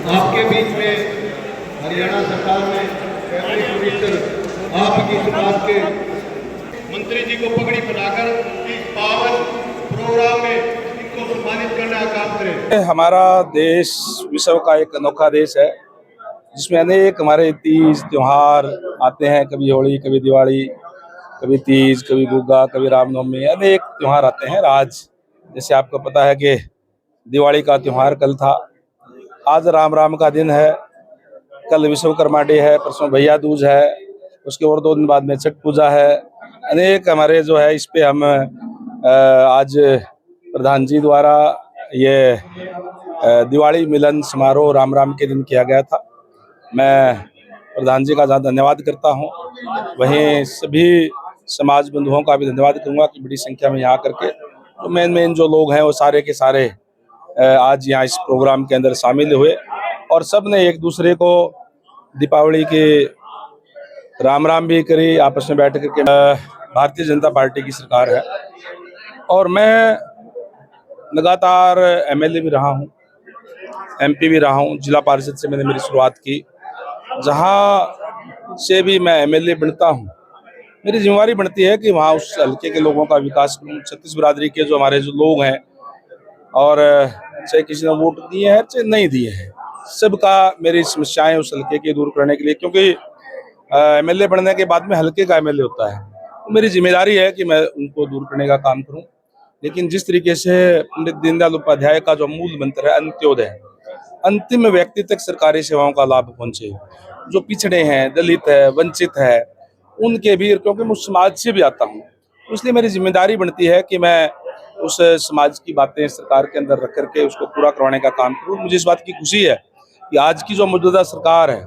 आपके बीच में हरियाणा सरकार ने फैमिली मिनिस्टर आपकी समाज के मंत्री जी को पगड़ी बनाकर इस पावन प्रोग्राम में इनको सम्मानित करने का काम करें। हमारा देश विश्व का एक अनोखा देश है जिसमें अनेक हमारे तीज त्योहार आते हैं। कभी होली, कभी दिवाली, कभी तीज, कभी गुग्गा, कभी रामनवमी, अनेक त्योहार आते हैं। आज जैसे आपको पता है कि दिवाली का त्योहार कल था, आज राम राम का दिन है, कल विश्वकर्मा डे है, परसों भैया दूज है, उसके और 2 दिन बाद में छठ पूजा है। अनेक हमारे जो है इस पे हम आज प्रधान जी द्वारा ये दिवाली मिलन समारोह राम राम के दिन किया गया था। मैं प्रधान जी का धन्यवाद करता हूँ। वहीं सभी समाज बंधुओं का भी धन्यवाद करूँगा कि बड़ी संख्या में यहाँ करके तो मेन जो लोग हैं वो सारे के सारे आज यहाँ इस प्रोग्राम के अंदर शामिल हुए और सब ने एक दूसरे को दीपावली की राम राम भी करी आपस में बैठ करके। भारतीय जनता पार्टी की सरकार है और मैं लगातार एमएलए भी रहा हूँ, एमपी भी रहा हूँ। जिला पार्षद से मैंने मेरी शुरुआत की, जहाँ से भी मैं एमएलए बनता हूँ मेरी जिम्मेवारी बनती है कि वहाँ उस हल्के के लोगों का विकास करूँ। छत्तीस बिरादरी के जो हमारे जो लोग हैं और चाहे किसी ने वोट दिए हैं चाहे नहीं दिए हैं, सबका मेरी समस्याएं उस हल्के के दूर करने के लिए, क्योंकि एमएलए बनने के बाद में हल्के का एमएलए होता है, तो मेरी जिम्मेदारी है कि मैं उनको दूर करने का काम करूं। लेकिन जिस तरीके से पंडित दीनदयाल उपाध्याय का जो मूल मंत्र है अंत्योदय, अंतिम व्यक्ति तक सरकारी सेवाओं का लाभ पहुंचे, जो पिछड़े हैं, दलित है, वंचित है, उनके भी, क्योंकि मैं उस समाज से भी आता हूँ, इसलिए मेरी जिम्मेदारी बनती है कि मैं उस समाज की बातें सरकार के अंदर रख करके उसको पूरा करवाने का काम करूँ। मुझे इस बात की खुशी है कि आज की जो मौजूदा सरकार है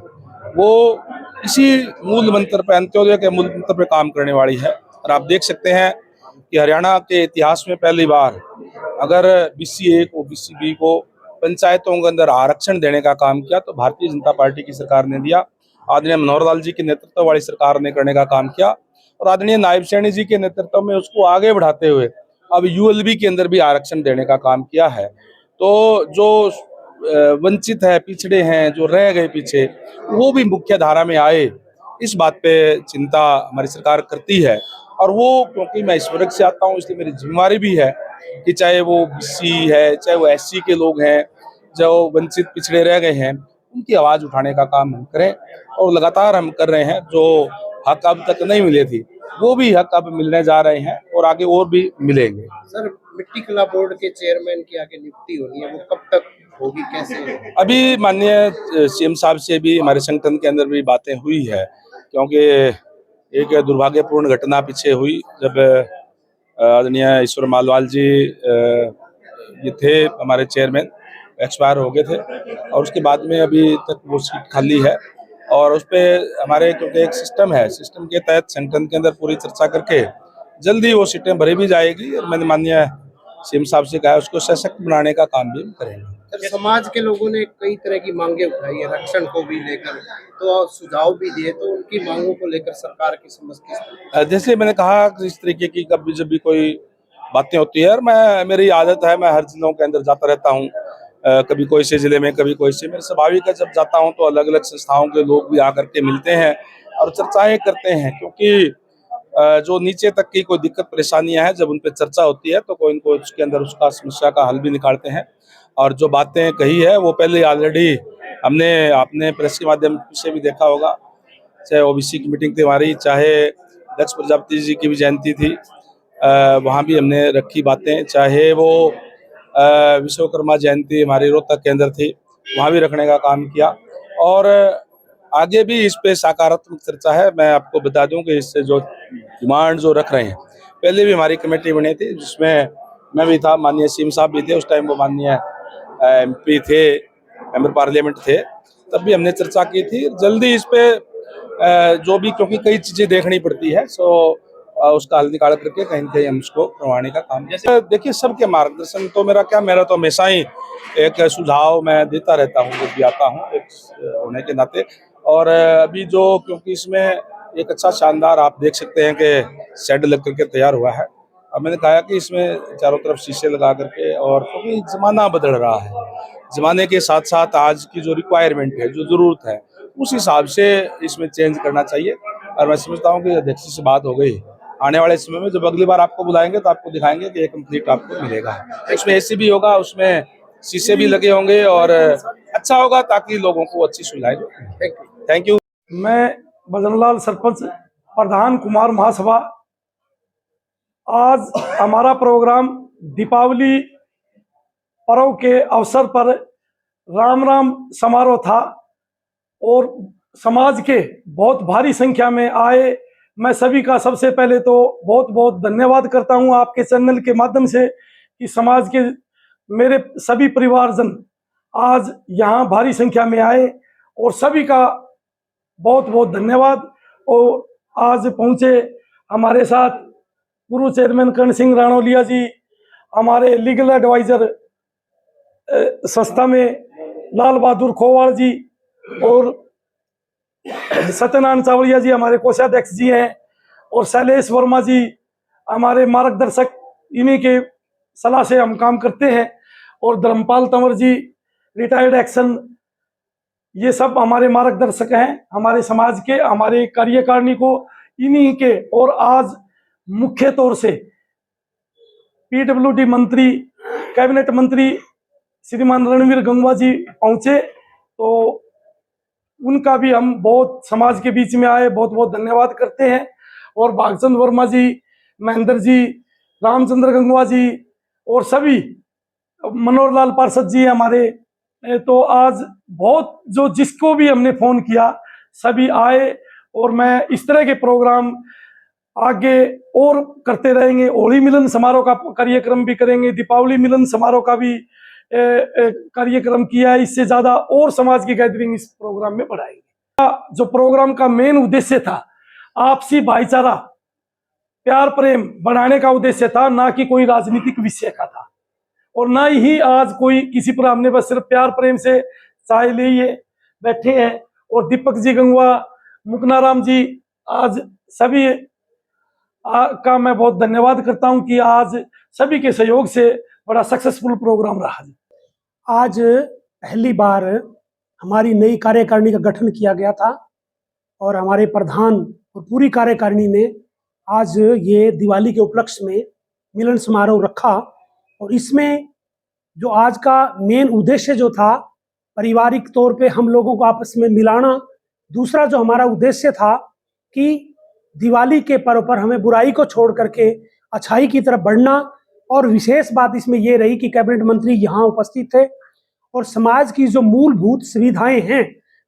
वो इसी मूल मंत्र पे, अंत्योदय के मूल मंत्र पे काम करने वाली है। और आप देख सकते हैं कि हरियाणा के इतिहास में पहली बार अगर BC 1 को BC 2 को पंचायतों के अंदर आरक्षण देने का काम किया तो भारतीय जनता पार्टी की सरकार ने दिया। आदरणीय मनोहर लाल जी के नेतृत्व वाली सरकार ने करने का काम किया और आदरणीय नायब सैनी जी के नेतृत्व में उसको आगे बढ़ाते हुए अब ULB के अंदर भी आरक्षण देने का काम किया है। तो जो वंचित है, पिछड़े हैं, जो रह गए पीछे, वो भी मुख्य धारा में आए, इस बात पे चिंता हमारी सरकार करती है। और वो क्योंकि मैं इस वर्ग से आता हूँ इसलिए मेरी जिम्मेवारी भी है कि चाहे वो BC है, चाहे वो SC के लोग हैं, जो वंचित पिछड़े रह गए हैं, उनकी आवाज उठाने का काम हम करें और लगातार हम कर रहे हैं। जो हक अब तक नहीं मिले थी वो भी हक अब मिलने जा रहे हैं और आगे और भी मिलेंगे। सर, मिट्टी कला बोर्ड के चेयरमैन की आगे नियुक्ति होनी है, वो कब तक होगी, कैसे? अभी माननीय CM साहब से भी हमारे संगठन के अंदर भी बातें हुई है, क्योंकि एक दुर्भाग्यपूर्ण घटना पीछे हुई जब आदरणीय ईश्वर मालवाल जी ये थे हमारे चेयरमैन, एक्सपायर हो गए थे और उसके बाद में अभी तक वो सीट खाली है और उस पर हमारे क्योंकि एक सिस्टम है, सिस्टम के तहत संगठन के अंदर पूरी चर्चा करके जल्दी वो सीटें भरी भी जाएगी और मैंने माननीय CM साहब से कहा उसको सशक्त बनाने का काम भी हम करेंगे। सर, समाज के लोगों ने कई तरह की मांगे उठाई है, रक्षण को भी लेकर तो सुझाव भी दिए, तो उनकी मांगों को लेकर सरकार की समझ किस? जैसे मैंने कहा कि इस तरीके की कभी जब भी कोई बातें होती है और मेरी आदत है, मैं हर जिलों के अंदर जाता रहता हूँ, कभी कोई से जिले में, कभी कोई से, मेरे स्वाभाविक है जब जाता हूँ तो अलग अलग संस्थाओं के लोग भी आकर के मिलते हैं और चर्चाएं करते हैं, क्योंकि जो नीचे तक की कोई दिक्कत परेशानियां हैं जब उन पर चर्चा होती है तो कोई इनको उसके अंदर उसका समस्या का हल भी निकालते हैं। और जो बातें कही है वो पहले ऑलरेडी आपने प्रेस के माध्यम से भी देखा होगा, चाहे OBC की मीटिंग थी हमारी, चाहे दक्ष प्रजापति जी की भी जयंती थी, वहाँ भी हमने रखी बातें, चाहे वो विश्वकर्मा जयंती हमारी रोहतक के अंदर थी, वहाँ भी रखने का काम किया और आगे भी इस पे सकारात्मक चर्चा है। मैं आपको बता दूं कि इससे जो डिमांड जो रख रहे हैं, पहले भी हमारी कमेटी बनी थी जिसमें मैं भी था, माननीय CM साहब भी थे, उस टाइम वो माननीय MP थे, मेंबर पार्लियामेंट थे, तब भी हमने चर्चा की थी। जल्दी इस पे जो भी, क्योंकि कई चीजें देखनी पड़ती है, सो उसका हल निकाल करके कहीं न कहीं हम उसको करवाने का काम। जैसे देखिए सबके मार्गदर्शन तो मेरा तो हमेशा ही एक सुझाव मैं देता रहता हूँ जब भी आता हूँ एक होने के नाते। और अभी जो, क्योंकि इसमें एक अच्छा शानदार आप देख सकते हैं कि शेड लग करके तैयार हुआ है। अब मैंने कहा कि इसमें चारों तरफ शीशे लगा करके, और क्योंकि जमाना बदल रहा है, ज़माने के साथ साथ आज की जो रिक्वायरमेंट है, जो ज़रूरत है, उस हिसाब से इसमें चेंज करना चाहिए। और मैं समझता हूँ कि अध्यक्ष से बात हो गई। आने वाले समय में जब अगली बार आपको बुलाएंगे तो आपको दिखाएंगे कि ये कंप्लीट आपको मिलेगा। उसमें एसी भी होगा, उसमें शीशे भी लगे होंगे और अच्छा होगा ताकि लोगों को अच्छी सुविधाएं जो थैंक यू। मैं भजनलाल सरपंच प्रधान कुमार महासभा। आज हमारा प्रोग्राम दीपावली पर्व के अवसर पर राम राम समारोह था और समाज के बहुत भारी संख्या में आए। मैं सभी का सबसे पहले तो बहुत बहुत धन्यवाद करता हूं आपके चैनल के माध्यम से कि समाज के मेरे सभी परिवारजन आज यहाँ भारी संख्या में आए और सभी का बहुत बहुत धन्यवाद। और आज पहुंचे हमारे साथ पूर्व चेयरमैन कर्ण सिंह राणौलिया जी, हमारे लीगल एडवाइजर संस्था में लाल बहादुर खोवाड़ जी और सत्यनारायण चावड़िया जी हमारे कोषाध्यक्ष जी हैं, और शैलेश वर्मा जी हमारे मार्गदर्शक, इन्हीं के सलाह से हम काम करते हैं, और धर्मपाल तंवर जी रिटायर्ड एक्शन, ये सब हमारे मार्गदर्शक हैं हमारे समाज के, हमारे कार्यकारिणी को इन्हीं के। और आज मुख्य तौर से पीडब्ल्यूडी मंत्री, कैबिनेट मंत्री श्रीमान रणवीर गंगवा जी पहुंचे, तो उनका भी हम बहुत समाज के बीच में आए बहुत बहुत धन्यवाद करते हैं। और भागचंद वर्मा जी, महेंद्र जी, रामचंद्र गंगवा जी और सभी, मनोहर लाल पार्षद जी हमारे, तो आज बहुत जो जिसको भी हमने फोन किया सभी आए। और मैं इस तरह के प्रोग्राम आगे और करते रहेंगे। होली मिलन समारोह का कार्यक्रम भी करेंगे, दीपावली मिलन समारोह का भी कार्यक्रम किया है। इससे ज्यादा और समाज की गैदरिंग इस प्रोग्राम में बढ़ाएंगे। जो प्रोग्राम का मेन उद्देश्य था आपसी भाईचारा, प्यार प्रेम बढ़ाने का उद्देश्य था, ना कि कोई राजनीतिक विषय का था। और ना ही आज कोई किसी पर हमने बस सिर्फ प्यार प्रेम से चाय लिए बैठे हैं। और दीपक जी गंगवा, मुकनाराम जी, आज सभी का मैं बहुत धन्यवाद करता हूं कि आज सभी के सहयोग से बड़ा सक्सेसफुल प्रोग्राम रहा। आज पहली बार हमारी नई कार्यकारिणी का गठन किया गया था और हमारे प्रधान और पूरी कार्यकारिणी ने आज ये दिवाली के उपलक्ष्य में मिलन समारोह रखा। और इसमें जो आज का मेन उद्देश्य जो था, पारिवारिक तौर पे हम लोगों को आपस में मिलाना। दूसरा जो हमारा उद्देश्य था कि दिवाली के पर्व पर हमें बुराई को छोड़ करके अच्छाई की तरफ बढ़ना। और विशेष बात इसमें ये रही कि कैबिनेट मंत्री यहाँ उपस्थित थे और समाज की जो मूलभूत सुविधाएं हैं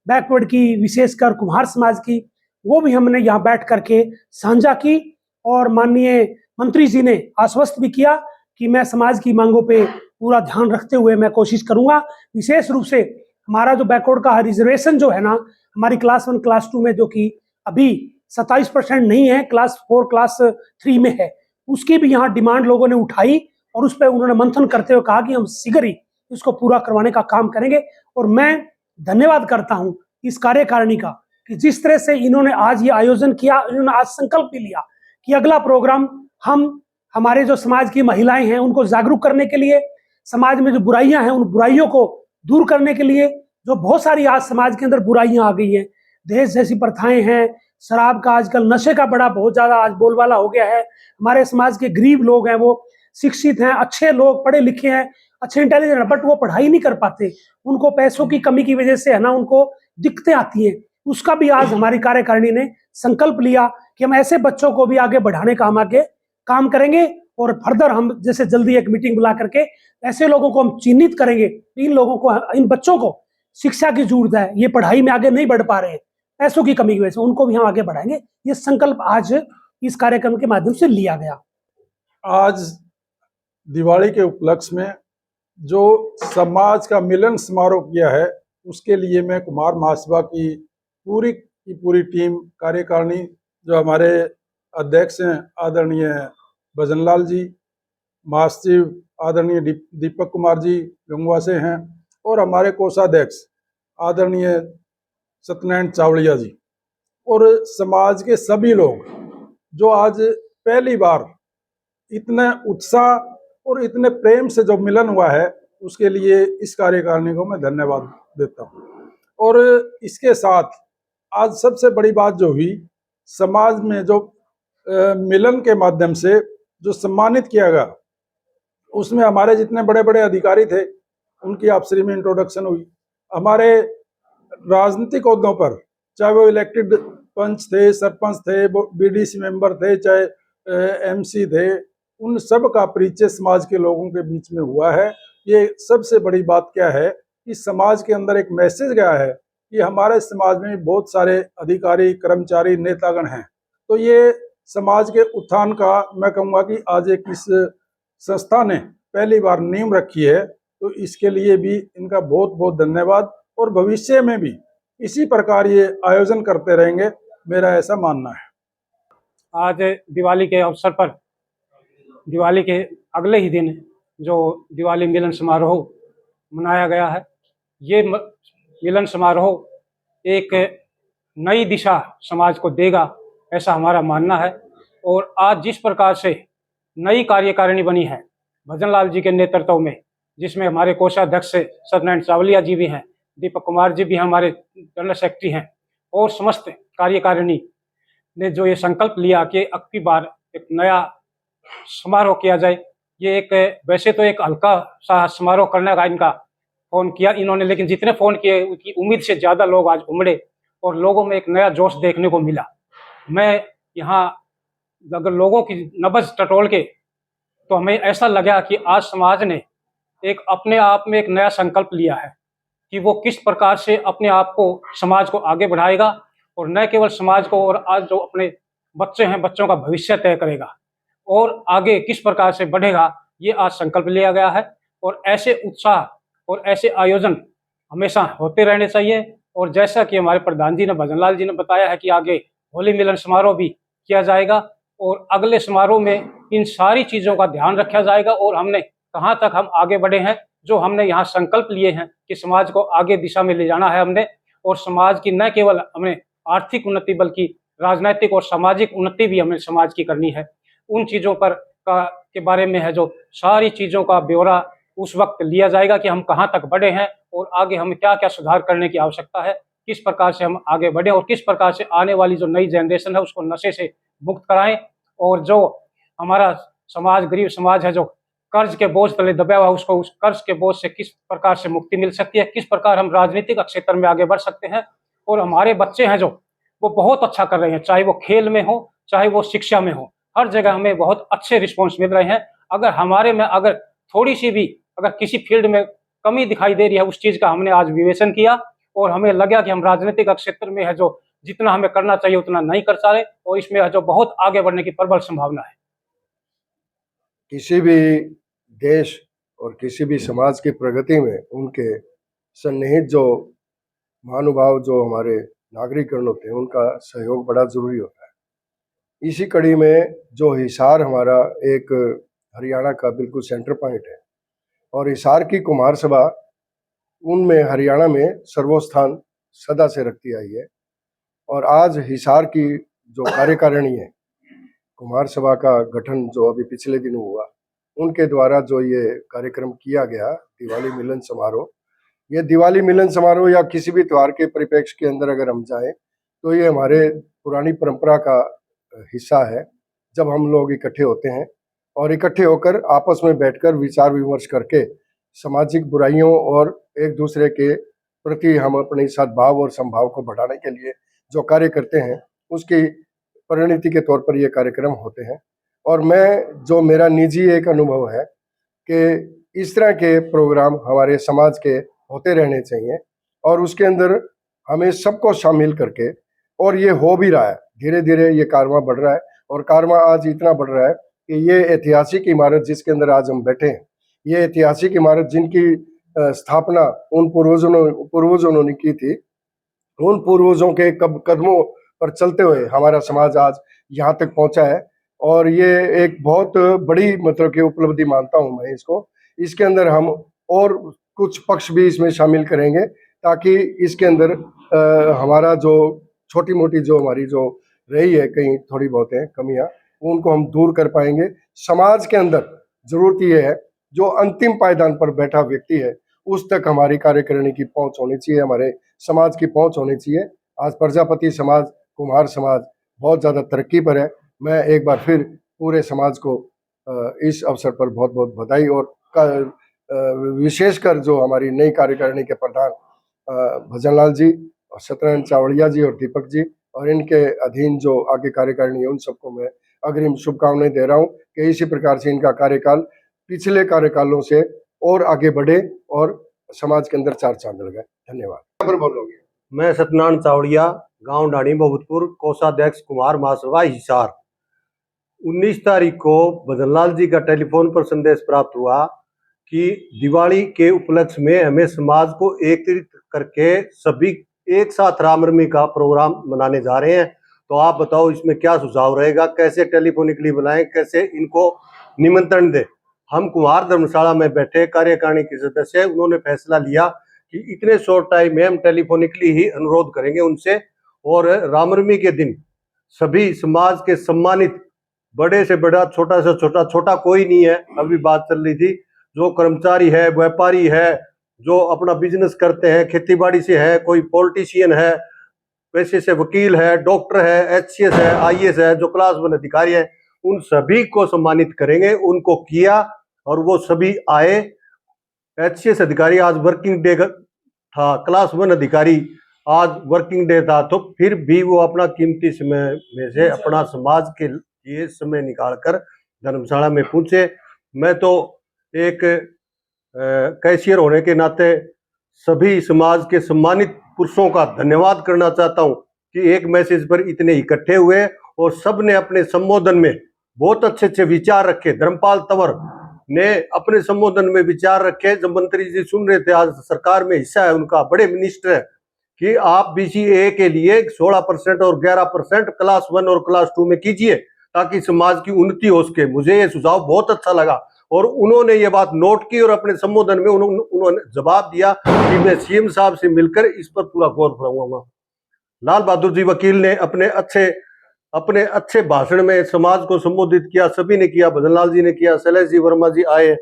बैकवर्ड की, विशेषकर कुम्हार समाज की, वो भी हमने यहाँ बैठ करके साझा की। और माननीय मंत्री जी ने आश्वस्त भी किया कि मैं समाज की मांगों पे पूरा ध्यान रखते हुए मैं कोशिश करूंगा। विशेष रूप से हमारा जो बैकवर्ड का रिजर्वेशन जो है ना, हमारी क्लास 1 क्लास 2 में, जो कि अभी 27% नहीं है, क्लास 4 क्लास 3 में है, उसकी भी यहाँ डिमांड लोगों ने उठाई और उस पर उन्होंने मंथन करते हुए कहा कि हम शीघ्र ही इसको पूरा करवाने का काम करेंगे। और मैं धन्यवाद करता हूँ इस कार्यकारिणी का कि जिस तरह से इन्होंने आज ये आयोजन किया, इन्होंने आज संकल्प भी लिया कि अगला प्रोग्राम हम हमारे जो समाज की महिलाएं हैं उनको जागरूक करने के लिए, समाज में जो बुराइयां हैं उन बुराइयों को दूर करने के लिए, जो बहुत सारी आज समाज के अंदर बुराइयां आ गई हैं, दहेज जैसी प्रथाएं हैं, शराब का, आजकल नशे का बड़ा बहुत ज्यादा आज बोलबाला हो गया है। हमारे समाज के गरीब लोग हैं, वो शिक्षित हैं, अच्छे लोग, पढ़े लिखे हैं, अच्छे इंटेलिजेंट हैं, बट वो पढ़ाई नहीं कर पाते, उनको पैसों की कमी की वजह से है ना उनको दिक्कतें आती हैं। उसका भी आज हमारी कार्यकारिणी ने संकल्प लिया कि हम ऐसे बच्चों को भी आगे बढ़ाने का हम आगे काम करेंगे। और फर्दर हम जैसे जल्दी एक मीटिंग बुला करके ऐसे लोगों को हम चिन्हित करेंगे, इन लोगों को, इन बच्चों को शिक्षा की जरूरत है, ये पढ़ाई में आगे नहीं बढ़ पा रहे हैं पैसों की कमी की वजह से, उनको भी हम आगे बढ़ाएंगे। ये संकल्प आज इस कार्यक्रम के माध्यम से लिया गया। आज दिवाली के उपलक्ष्य में जो समाज का मिलन समारोह किया है, उसके लिए मैं कुमार महासभा की पूरी टीम, कार्यकारिणी, जो हमारे अध्यक्ष हैं आदरणीय भजनलाल जी, महासचिव आदरणीय दीपक कुमार जी गंगवा से हैं, और हमारे कोषाध्यक्ष आदरणीय सत्यनारायण चावड़िया जी, और समाज के सभी लोग जो आज पहली बार इतने उत्साह और इतने प्रेम से जो मिलन हुआ है, उसके लिए इस कार्यकारिणी को मैं धन्यवाद देता हूँ। और इसके साथ आज सबसे बड़ी बात जो हुई, समाज में जो मिलन के माध्यम से जो सम्मानित किया गया, उसमें हमारे जितने बड़े बड़े अधिकारी थे उनकी आपसी में इंट्रोडक्शन हुई। हमारे राजनीतिक ओहदों पर, चाहे वो इलेक्टेड पंच थे, सरपंच थे, बीडीसी मेंबर थे, चाहे एमसी थे, उन सब का परिचय समाज के लोगों के बीच में हुआ है। ये सबसे बड़ी बात क्या है कि समाज के अंदर एक मैसेज गया है कि हमारे समाज में बहुत सारे अधिकारी, कर्मचारी, नेतागण हैं। तो ये समाज के उत्थान का मैं कहूँगा कि आज एक इस संस्था ने पहली बार नींव रखी है, तो इसके लिए भी इनका बहुत बहुत धन्यवाद। और भविष्य में भी इसी प्रकार ये आयोजन करते रहेंगे, मेरा ऐसा मानना है। आज दिवाली के अवसर पर, दिवाली के अगले ही दिन जो दिवाली मिलन समारोह मनाया गया है, ये मिलन समारोह एक नई दिशा समाज को देगा, ऐसा हमारा मानना है। और आज जिस प्रकार से नई कार्यकारिणी बनी है भजन लाल जी के नेतृत्व में, जिसमें हमारे कोषाध्यक्ष सत्यनारायण चावलिया जी भी हैं, दीपक कुमार जी भी हमारे जनरल सेक्रेटरी हैं, और समस्त कार्यकारिणी ने जो ये संकल्प लिया कि अब की बार एक नया समारोह किया जाए। ये एक वैसे तो एक हल्का सा समारोह करने का इनका फोन किया इन्होंने, लेकिन जितने फोन किए उनकी उम्मीद से ज़्यादा लोग आज उमड़े और लोगों में एक नया जोश देखने को मिला। मैं यहाँ अगर लोगों की नब्ज टटोल के, तो हमें ऐसा लगा कि आज समाज ने एक अपने आप में एक नया संकल्प लिया है कि वो किस प्रकार से अपने आप को, समाज को आगे बढ़ाएगा, और न केवल समाज को, और आज जो अपने बच्चे हैं, बच्चों का भविष्य तय करेगा और आगे किस प्रकार से बढ़ेगा, ये आज संकल्प लिया गया है। और ऐसे उत्साह और ऐसे आयोजन हमेशा होते रहने चाहिए। और जैसा कि हमारे प्रधान जी ने, भजन लाल जी ने बताया है कि आगे होली मिलन समारोह भी किया जाएगा, और अगले समारोह में इन सारी चीज़ों का ध्यान रखा जाएगा और हमने कहाँ तक हम आगे बढ़े हैं, जो हमने यहाँ संकल्प लिए हैं कि समाज को आगे दिशा में ले जाना है हमने, और समाज की न केवल हमें आर्थिक उन्नति बल्कि राजनीतिक और सामाजिक उन्नति भी हमें समाज की करनी है। उन चीज़ों पर के बारे में है जो सारी चीज़ों का ब्यौरा उस वक्त लिया जाएगा कि हम कहाँ तक बढ़े हैं और आगे हमें क्या क्या सुधार करने की आवश्यकता है, किस प्रकार से हम आगे बढ़ें और किस प्रकार से आने वाली जो नई जनरेशन है उसको नशे से मुक्त कराएं, और जो हमारा समाज गरीब समाज है जो कर्ज के बोझ तले दबा हुआ, उसको उस कर्ज के बोझ से किस प्रकार से मुक्ति मिल सकती है, किस प्रकार हम राजनीतिक क्षेत्र में आगे बढ़ सकते हैं। और हमारे बच्चे हैं जो वो बहुत अच्छा कर रहे हैं, चाहे वो खेल में हो, चाहे वो शिक्षा में हो, हर जगह हमें बहुत अच्छे रिस्पॉन्स मिल रहे हैं। अगर हमारे में अगर थोड़ी सी भी अगर किसी फील्ड में कमी दिखाई दे रही है, उस चीज़ का हमने आज विवेचन किया और हमें लगा कि हम राजनीतिक क्षेत्र में है जो जितना हमें करना चाहिए उतना नहीं कर पा रहे, और इसमें है जो बहुत आगे बढ़ने की प्रबल संभावना है। किसी भी देश और किसी भी समाज की प्रगति में उनके सन्निहित जो महानुभाव, जो हमारे नागरिकगण होते हैं, उनका सहयोग बड़ा जरूरी होता है। इसी कड़ी में जो हिसार हमारा एक हरियाणा का बिल्कुल सेंटर पॉइंट है, और हिसार की कुमार सभा उनमें हरियाणा में सर्वोत्थान सदा से रखती आई है। और आज हिसार की जो कार्यकारिणी है, कुमार सभा का गठन जो अभी पिछले दिन हुआ, उनके द्वारा जो ये कार्यक्रम किया गया दिवाली मिलन समारोह, ये दिवाली मिलन समारोह या किसी भी त्यौहार के परिप्रेक्ष्य के अंदर अगर हम जाएं तो ये हमारे पुरानी परंपरा का हिस्सा है। जब हम लोग इकट्ठे होते हैं और इकट्ठे होकर आपस में बैठकर विचार विमर्श करके सामाजिक बुराइयों और एक दूसरे के प्रति हम अपने सद्भाव और समभाव को बढ़ाने के लिए जो कार्य करते हैं, उसकी परिणति के तौर पर ये कार्यक्रम होते हैं। और मैं जो मेरा निजी एक अनुभव है कि इस तरह के प्रोग्राम हमारे समाज के होते रहने चाहिए, और उसके अंदर हमें सबको शामिल करके, और ये हो भी रहा है, धीरे धीरे ये कारवां बढ़ रहा है। और कारवां आज इतना बढ़ रहा है कि ये ऐतिहासिक इमारत जिसके अंदर आज हम बैठे हैं, ये ऐतिहासिक इमारत जिनकी स्थापना उन पूर्वजों ने की थी, उन पूर्वजों के कदमों पर चलते हुए हमारा समाज आज यहाँ तक पहुँचा है। और ये एक बहुत बड़ी मतलब की उपलब्धि मानता हूँ मैं इसको। इसके अंदर हम और कुछ पक्ष भी इसमें शामिल करेंगे ताकि इसके अंदर हमारा जो छोटी मोटी जो हमारी जो रही है कहीं थोड़ी बहुत है कमियां, उनको हम दूर कर पाएंगे। समाज के अंदर जरूरत ये है जो अंतिम पायदान पर बैठा व्यक्ति है उस तक हमारी कार्यकारिणी की पहुंच होनी चाहिए, हमारे समाज की पहुंच होनी चाहिए। आज प्रजापति समाज, कुम्हार समाज बहुत ज़्यादा तरक्की पर है। मैं एक बार फिर पूरे समाज को इस अवसर पर बहुत बहुत बधाई और विशेषकर जो हमारी नई कार्यकारिणी के प्रधान भजनलाल जी और सत्यनारायण चावड़िया जी और दीपक जी और इनके अधीन जो आगे कार्यकारिणी है उन सबको मैं अग्रिम शुभकामनाएं दे रहा हूं कि इसी प्रकार से इनका कार्यकाल पिछले कार्यकालों से और आगे बढ़े और समाज के अंदर चार चांद लगाए। धन्यवाद। बोलोगे? मैं सत्यनारायण चावड़िया, गांव डाणी बहुतपुर, कोषाध्यक्ष कुमार महासभा हिसार। 19 तारीख को भजनलाल जी का टेलीफोन पर संदेश प्राप्त हुआ कि दिवाली के उपलक्ष्य में हमें समाज को एकत्रित करके सभी एक साथ रामनवमी का प्रोग्राम मनाने जा रहे हैं। तो आप बताओ इसमें क्या सुझाव रहेगा, कैसे टेलीफोनिकली बुलाएं, कैसे इनको निमंत्रण दें। हम कुम्हार धर्मशाला में बैठे कार्यकारिणी के सदस्य, उन्होंने फैसला लिया कि इतने शॉर्ट टाइम में हम टेलीफोनिकली ही अनुरोध करेंगे उनसे, और रामनवमी के दिन सभी समाज के सम्मानित, बड़े से बड़ा, छोटा से छोटा, छोटा कोई नहीं है। अभी बात चल रही थी, जो कर्मचारी है, व्यापारी है, जो अपना बिजनेस करते हैं, खेती बाड़ी से है, कोई पॉलिटिशियन है, पैसे से वकील है, डॉक्टर है, HCS है, IAS है, जो क्लास 1 अधिकारी है, उन सभी को सम्मानित करेंगे। उनको किया और वो सभी आए। HCS अधिकारी आज वर्किंग डे था, क्लास 1 अधिकारी आज वर्किंग डे था, तो फिर भी वो अपना कीमती समय में से अपना समाज के लिए समय निकालकर धर्मशाला में पहुंचे। मैं तो एक कैशियर होने के नाते सभी समाज के सम्मानित पुरुषों का धन्यवाद करना चाहता हूं कि एक मैसेज पर इतने इकट्ठे हुए और सब ने अपने संबोधन में बहुत अच्छे अच्छे विचार रखे। धर्मपाल तंवर ने अपने संबोधन में विचार रखे। जब मंत्री जी सुन रहे थे, आज सरकार में हिस्सा है उनका, बड़े मिनिस्टर है, कि आप BCA के लिए 16% और 11% क्लास 1 और क्लास 2 में कीजिए ताकि समाज की उन्नति हो सके। मुझे ये सुझाव बहुत अच्छा लगा और उन्होंने ये बात नोट की और अपने संबोधन में उन्होंने जवाब दिया कि मैं CM साहब से मिलकर इस पर पूरा गौर फरमाऊंगा। लाल बहादुर जी वकील ने अपने अच्छे भाषण में समाज को संबोधित किया, सभी ने किया। भजनलाल जी ने किया, शैलेश जी वर्मा जी आए,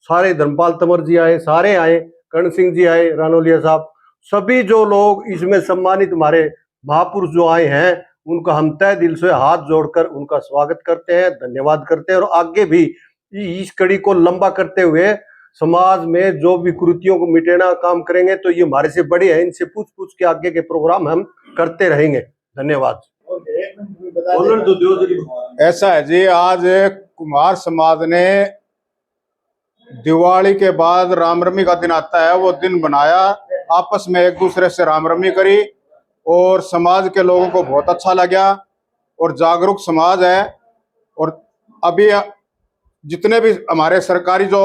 सारे धर्मपाल तंवर जी आए, सारे आए, कर्ण सिंह जी आए, रानोलिया साहब, सभी जो लोग इसमें सम्मानित हमारे महापुरुष जो आए हैं, उनका हम तहे दिल से हाथ जोड़कर उनका स्वागत करते हैं, धन्यवाद करते हैं। और आगे भी इस कड़ी को लंबा करते हुए समाज में जो भी कुरीतियों को मिटाना काम करेंगे, तो ये हमारे से बड़े हैं, इनसे पूछ के आगे के प्रोग्राम हम करते रहेंगे। धन्यवाद। ऐसा है जी, आज कुम्हार समाज ने दिवाली के बाद रामनवमी का दिन आता है, वो दिन बनाया, आपस में एक दूसरे से रामनवमी करी और समाज के लोगों को बहुत अच्छा लगा और जागरूक समाज है। और अभी जितने भी हमारे सरकारी जो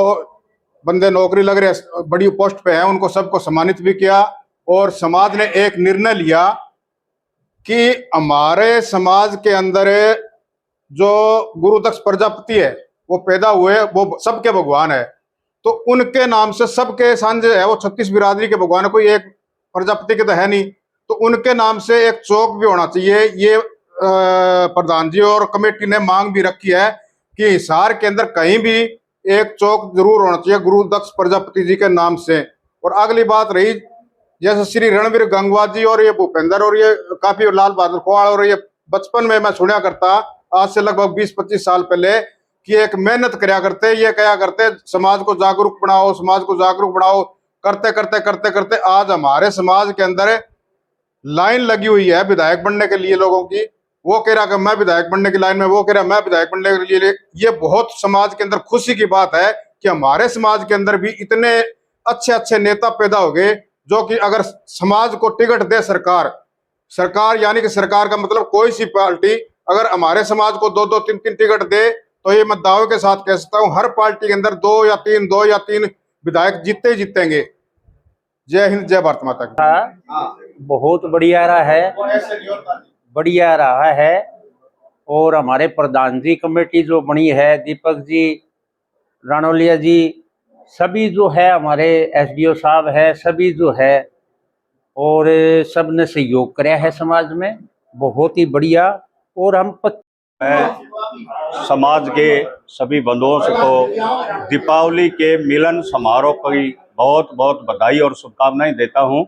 बंदे नौकरी लग रहे हैं, बड़ी पोस्ट पे हैं, उनको सबको सम्मानित भी किया। और समाज ने एक निर्णय लिया कि हमारे समाज के अंदर जो गुरुदक्ष प्रजापति है वो पैदा हुए, वो सबके भगवान है, तो उनके नाम से सबके सांझे है, वो 36 बिरादरी के भगवान है, कोई एक प्रजापति के तो है नहीं, तो उनके नाम से एक चौक भी होना चाहिए। ये प्रधान जी और कमेटी ने मांग भी रखी है कि हिसार के अंदर कहीं भी एक चौक जरूर होना चाहिए गुरुदक्ष प्रजापति जी के नाम से। और अगली बात रही, जैसे श्री रणवीर गंगवा जी और ये भूपेंद्र और ये काफी लाल बहादुर कुआड़, और ये बचपन में मैं सुना करता आज से लगभग 20-25 साल पहले कि एक मेहनत कराया करते, ये क्या करते, समाज को जागरूक बनाओ, समाज को जागरूक बनाओ, करते करते करते करते आज हमारे समाज के अंदर लाइन लगी हुई है विधायक बनने के लिए लोगों की। वो कह रहा कि मैं विधायक बनने की लाइन में, वो कह रहा मैं विधायक बनने के लिए। ये बहुत समाज के अंदर खुशी की बात है कि हमारे समाज के अंदर भी इतने अच्छे अच्छे नेता पैदा हो गए, जो कि अगर समाज को टिकट दे सरकार यानी कि सरकार का मतलब कोई सी पार्टी अगर हमारे समाज को 2-2, 3-3 टिकट दे, तो ये मैं दावे के साथ कह सकता हूँ हर पार्टी के अंदर 2 या 3 विधायक जीते ही जीतेंगे। जय हिंद, जय भारत माता की। बहुत बढ़िया रहा है। और हमारे प्रधान जी कमेटी जो बनी है, दीपक जी, रानोलिया जी, सभी जो है, हमारे SDO साहब है, सभी जो है, और सब ने सहयोग कराया है समाज में, बहुत ही बढ़िया। और हम समाज के सभी बंधुओं को दीपावली के मिलन समारोह की बहुत बहुत बधाई और शुभकामनाएं देता हूं।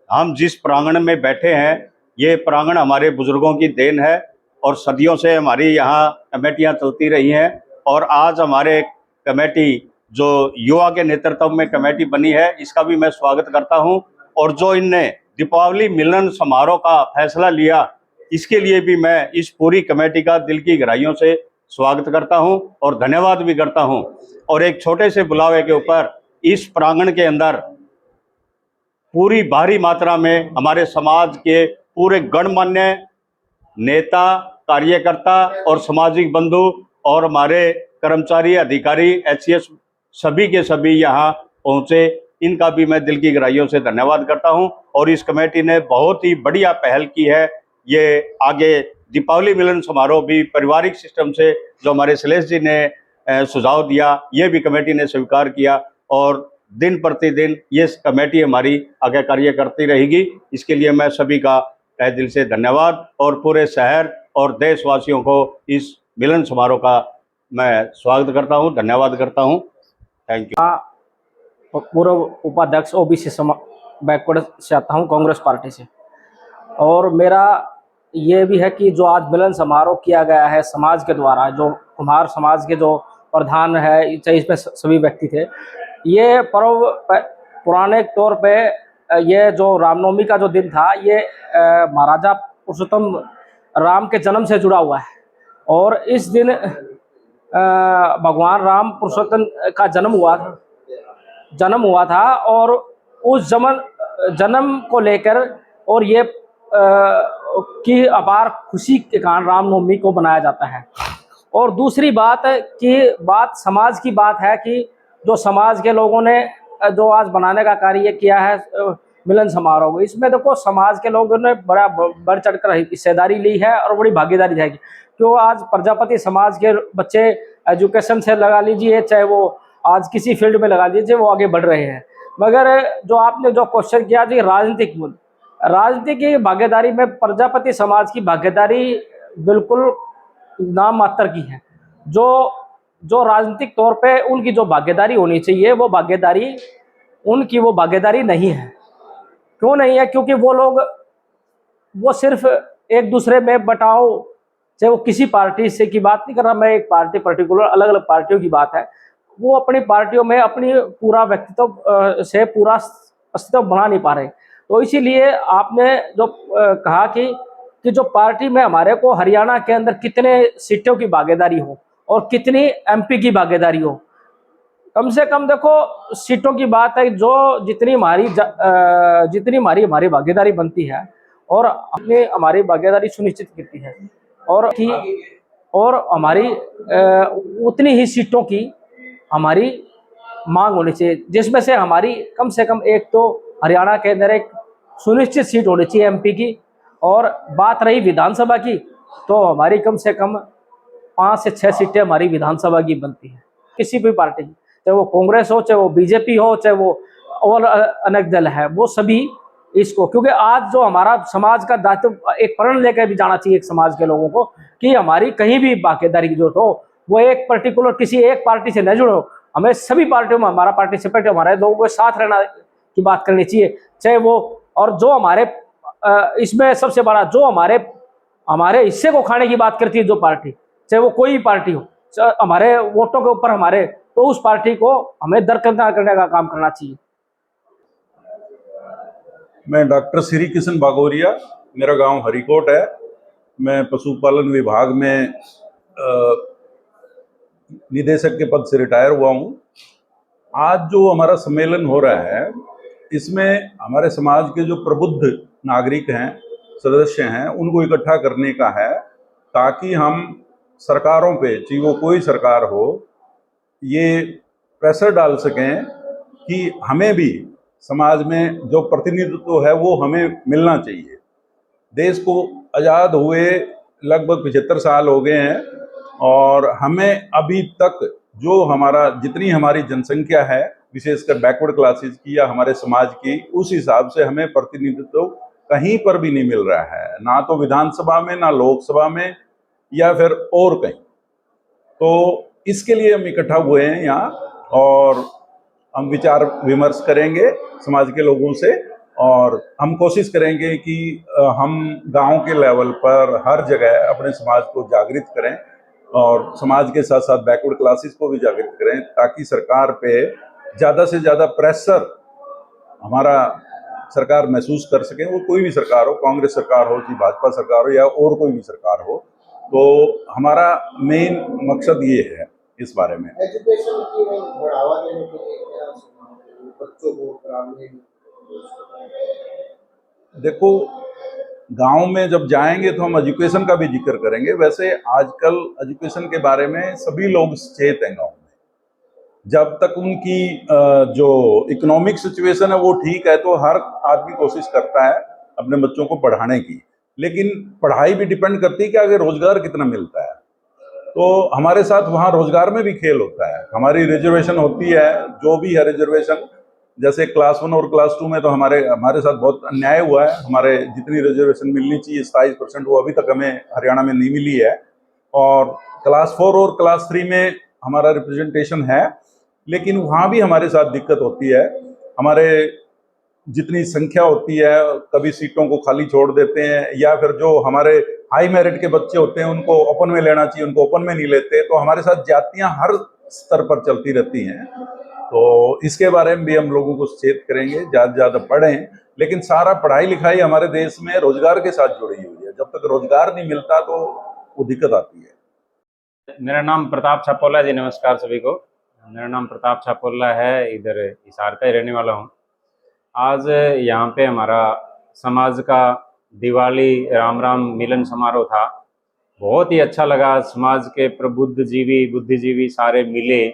हम जिस प्रांगण में बैठे हैं, ये प्रांगण हमारे बुजुर्गों की देन है और सदियों से हमारी यहाँ कमेटियां चलती रही हैं। और आज हमारे कमेटी जो युवा के नेतृत्व में कमेटी बनी है, इसका भी मैं स्वागत करता हूं। और जो इनने दीपावली मिलन समारोह का फैसला लिया, इसके लिए भी मैं इस पूरी कमेटी का दिल की गहराइयों से स्वागत करता हूं और धन्यवाद भी करता हूं। और एक छोटे से बुलावे के ऊपर इस प्रांगण के अंदर पूरी भारी मात्रा में हमारे समाज के पूरे गणमान्य नेता, कार्यकर्ता और सामाजिक बंधु और हमारे कर्मचारी, अधिकारी, एचसीएस सभी के सभी यहाँ पहुँचे। इनका भी मैं दिल की गहराइयों से धन्यवाद करता हूँ। और इस कमेटी ने बहुत ही बढ़िया पहल की है। ये आगे दीपावली मिलन समारोह भी पारिवारिक सिस्टम से जो हमारे शैलेश जी ने सुझाव दिया, ये भी कमेटी ने स्वीकार किया और दिन प्रतिदिन ये कमेटी हमारी आगे कार्य करती रहेगी। इसके लिए मैं सभी का तहे दिल से धन्यवाद और पूरे शहर और देशवासियों को इस मिलन समारोह का मैं स्वागत करता हूं, धन्यवाद करता हूं। Thank you. पूर्व उपाध्यक्ष ओबीसी बैकवर्ड से आता हूं, कांग्रेस पार्टी से। और मेरा ये भी है कि जो आज मिलन समारोह किया गया है समाज के द्वारा, जो कुम्हार समाज के जो प्रधान है, चाहे इसमें सभी व्यक्ति थे, ये पर्व पुराने तौर पे ये जो रामनवमी का जो दिन था, ये महाराजा पुरुषोत्तम राम के जन्म से जुड़ा हुआ है। और इस दिन भगवान राम पुरुषोत्तम का जन्म हुआ था और उस जन्म को लेकर और ये की अपार खुशी के कारण रामनवमी को मनाया जाता है। और दूसरी बात समाज की बात है कि जो समाज के लोगों ने जो आज बनाने का कार्य किया है मिलन समारोह, इसमें देखो समाज के लोगों ने बड़ा बढ़ चढ़कर हिस्सेदारी ली है और बड़ी भागीदारी जाएगी। क्यों आज प्रजापति समाज के बच्चे एजुकेशन से लगा लीजिए, चाहे वो आज किसी फील्ड में लगा लीजिए, वो आगे बढ़ रहे हैं। मगर जो आपने जो क्वेश्चन किया जी राजनीति की भागीदारी में प्रजापति समाज की भागीदारी बिल्कुल नाम मात्र की है। जो राजनीतिक तौर पे उनकी जो भागीदारी होनी चाहिए, वो भागीदारी नहीं है। क्यों नहीं है? क्योंकि वो सिर्फ एक दूसरे में बटाव, चाहे वो किसी पार्टी से की बात नहीं कर रहा मैं, एक पार्टी पर्टिकुलर, अलग अलग पार्टियों की बात है, वो अपनी पार्टियों में अपनी पूरा व्यक्तित्व से पूरा अस्तित्व बना नहीं पा रहे। तो इसीलिए आपने जो कहा कि जो पार्टी में हमारे को हरियाणा के अंदर कितने सीटों की भागीदारी हो और कितनी एमपी की भागीदारी हो, कम से कम देखो सीटों की बात है, जो जितनी हमारी भागीदारी बनती है और हमारी भागीदारी सुनिश्चित करती है और हमारी उतनी ही सीटों की हमारी मांग होनी चाहिए, जिसमें से हमारी कम से कम एक तो हरियाणा के अंदर एक सुनिश्चित सीट होनी चाहिए एमपी की। और बात रही विधानसभा की, तो हमारी कम से कम 5 से 6 सीटें हमारी विधानसभा की बनती है किसी भी पार्टी की, चाहे वो कांग्रेस हो, चाहे वो बीजेपी हो, चाहे वो और अनेक दल है, वो सभी इसको, क्योंकि आज जो हमारा समाज का दायित्व एक प्रण लेकर भी जाना चाहिए एक समाज के लोगों को कि हमारी कहीं भी भागीदारी की जरूरत हो, वो एक पर्टिकुलर किसी एक पार्टी से न जुड़ो, हमें सभी पार्टियों में हमारा पार्टिसिपेट, हमारे लोगों के साथ रहना की बात करनी चाहिए। चाहे वो और जो हमारे इसमें सबसे बड़ा जो हमारे हिस्से को खाने की बात करती है जो पार्टी, चाहे वो कोई पार्टी हो, हमारे वोटों के ऊपर हमारे, तो उस पार्टी को हमें दरकिनार करने का काम करना चाहिए। मैं डॉक्टर श्री किशन बागोरिया, मेरा गांव हरिकोट है। मैं पशुपालन विभाग में निदेशक के पद से रिटायर हुआ हूं। आज जो हमारा सम्मेलन हो रहा है, इसमें हमारे समाज के जो प्रबुद्ध नागरिक हैं, सदस्य हैं, उनको इकट्ठा करने का है, ताकि हम सरकारों पे, चाहे वो कोई सरकार हो, ये प्रेशर डाल सकें कि हमें भी समाज में जो प्रतिनिधित्व है वो हमें मिलना चाहिए। देश को आज़ाद हुए लगभग 75 साल हो गए हैं और हमें अभी तक जो जितनी हमारी जनसंख्या है, विशेषकर बैकवर्ड क्लासेस की या हमारे समाज की, उस हिसाब से हमें प्रतिनिधित्व कहीं पर भी नहीं मिल रहा है, ना तो विधानसभा में, ना लोकसभा में, या फिर और कहीं। तो इसके लिए हम इकट्ठा हुए हैं यहाँ, और हम विचार विमर्श करेंगे समाज के लोगों से, और हम कोशिश करेंगे कि हम गांव के लेवल पर हर जगह अपने समाज को जागृत करें, और समाज के साथ साथ बैकवर्ड क्लासेस को भी जागृत करें, ताकि सरकार पे ज़्यादा से ज़्यादा प्रेशर हमारा सरकार महसूस कर सके। वो कोई भी सरकार हो, कांग्रेस सरकार हो, कि भाजपा सरकार हो, या और कोई भी सरकार हो, तो हमारा मेन मकसद ये है इस बारे में। एजुकेशन की बढ़ावा देने के लिए क्या बच्चों को ग्रामीण, देखो गांव में जब जाएंगे तो हम एजुकेशन का भी जिक्र करेंगे। वैसे आजकल एजुकेशन के बारे में सभी लोग सचेत हैं गांव में। जब तक उनकी जो इकोनॉमिक सिचुएशन है वो ठीक है, तो हर आदमी कोशिश करता है अपने बच्चों को पढ़ाने की, लेकिन पढ़ाई भी डिपेंड करती है कि आगे रोजगार कितना मिलता है। तो हमारे साथ वहाँ रोजगार में भी खेल होता है। हमारी रिजर्वेशन होती है, जो भी है रिजर्वेशन, जैसे क्लास 1 और क्लास 2 में तो हमारे साथ बहुत अन्याय हुआ है। हमारे जितनी रिजर्वेशन मिलनी चाहिए 27%, वो अभी तक हमें हरियाणा में नहीं मिली है। और क्लास 4 और क्लास 3 में हमारा रिप्रेजेंटेशन है, लेकिन वहाँ भी हमारे साथ दिक्कत होती है। हमारे जितनी संख्या होती है, कभी सीटों को खाली छोड़ देते हैं, या फिर जो हमारे हाई मेरिट के बच्चे होते हैं उनको ओपन में लेना चाहिए, उनको ओपन में नहीं लेते। तो हमारे साथ जातियाँ हर स्तर पर चलती रहती हैं। तो इसके बारे में भी हम लोगों को सचेत करेंगे, ज़्यादा से ज़्यादा पढ़ें। लेकिन सारा पढ़ाई लिखाई हमारे देश में रोजगार के साथ जुड़ी हुई है। जब तक रोजगार नहीं मिलता तो वो दिक्कत आती है। मेरा नाम प्रताप छापोला जी, नमस्कार सभी को। मेरा नाम प्रताप छापोला है, इधर हिसार का ही रहने वाला हूँ। आज यहाँ पे हमारा समाज का दिवाली राम मिलन समारोह था। बहुत ही अच्छा लगा। समाज के प्रबुद्धजीवी बुद्धिजीवी सारे मिले,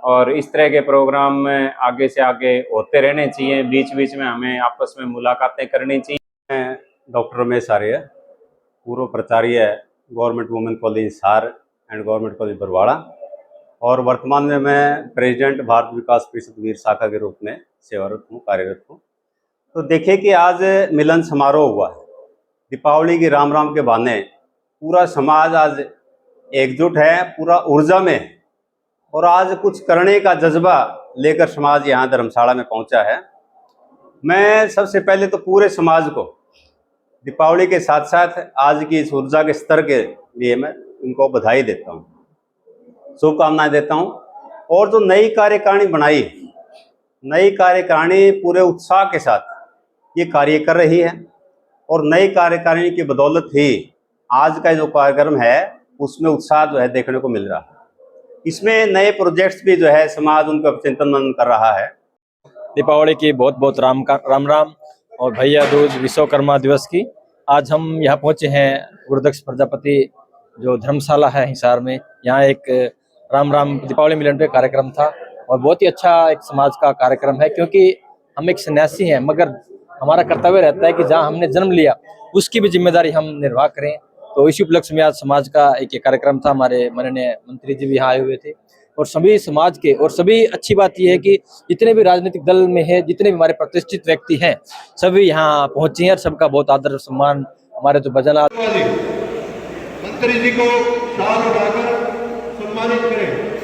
और इस तरह के प्रोग्राम में आगे से आगे होते रहने चाहिए। बीच बीच में हमें आपस में मुलाकातें करनी चाहिए। मैं डॉक्टर रमेश आर्य, पूर्व प्राचार्य government women college Hisar and government college Barwara, और वर्तमान में मैं प्रेसिडेंट भारत विकास परिषद वीर शाखा के रूप में सेवारत हूँ, कार्यरत हूँ। तो देखिए कि आज मिलन समारोह हुआ है। दीपावली की राम के बहाने पूरा समाज आज एकजुट है, पूरा ऊर्जा में है, और आज कुछ करने का जज्बा लेकर समाज यहाँ धर्मशाला में पहुँचा है। मैं सबसे पहले तो पूरे समाज को दीपावली के साथ साथ आज की इस ऊर्जा के स्तर के लिए मैं उनको बधाई देता हूँ, शुभकामनाएं देता हूँ। और जो नई कार्यकारिणी बनाई, नई कार्यकारिणी पूरे उत्साह के साथ ये कार्य कर रही है, और नई कार्यकारिणी की बदौलत ही आज का जो कार्यक्रम है उसमें उत्साह जो है देखने को मिल रहा है। इसमें नए प्रोजेक्ट्स भी जो है समाज उनका चिंतन मनन कर रहा है। दीपावली की बहुत बहुत राम और भैया दूज विश्वकर्मा दिवस की आज हम यहाँ पहुँचे हैं गुरुदक्ष प्रजापति जो धर्मशाला है हिसार में। यहाँ एक राम दीपावली मिलन पे कार्यक्रम था, और बहुत ही अच्छा एक समाज का कार्यक्रम है, क्योंकि हम एक सन्यासी हैं, मगर हमारा कर्तव्य रहता है कि जहाँ हमने जन्म लिया उसकी भी जिम्मेदारी हम निर्वाह करें। तो इसी उपलक्ष्य में आज समाज का एक कार्यक्रम था। हमारे माननीय मंत्री जी भी यहाँ आए हुए थे, और सभी समाज के, और सभी अच्छी बात यह है कि जितने भी राजनीतिक दल में है, जितने भी हमारे प्रतिष्ठित व्यक्ति हैं, सभी यहाँ पहुंचे हैं, और सबका बहुत आदर सम्मान। हमारे तो भजन मंत्री जी को शाल उठाकर सम्मानित करें।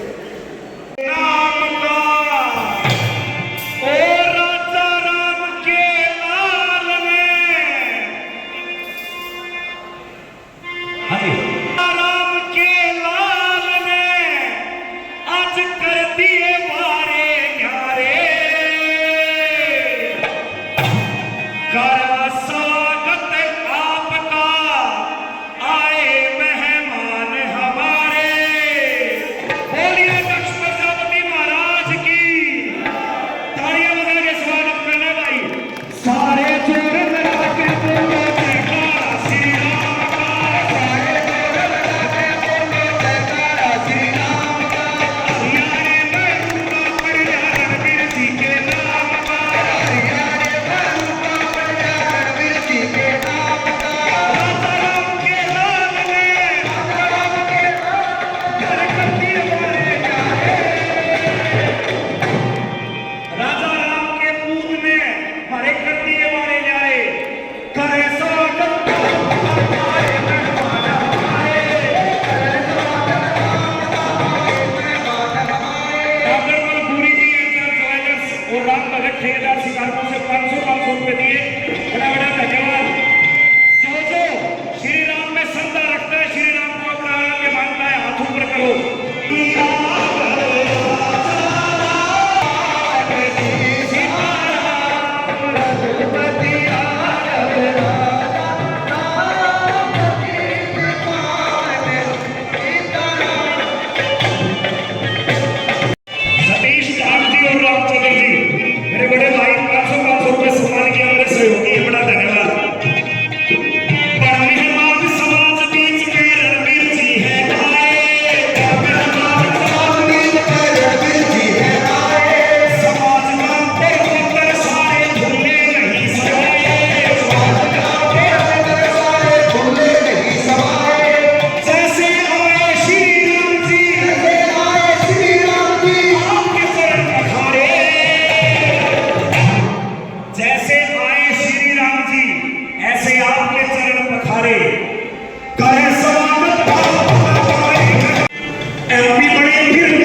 फिर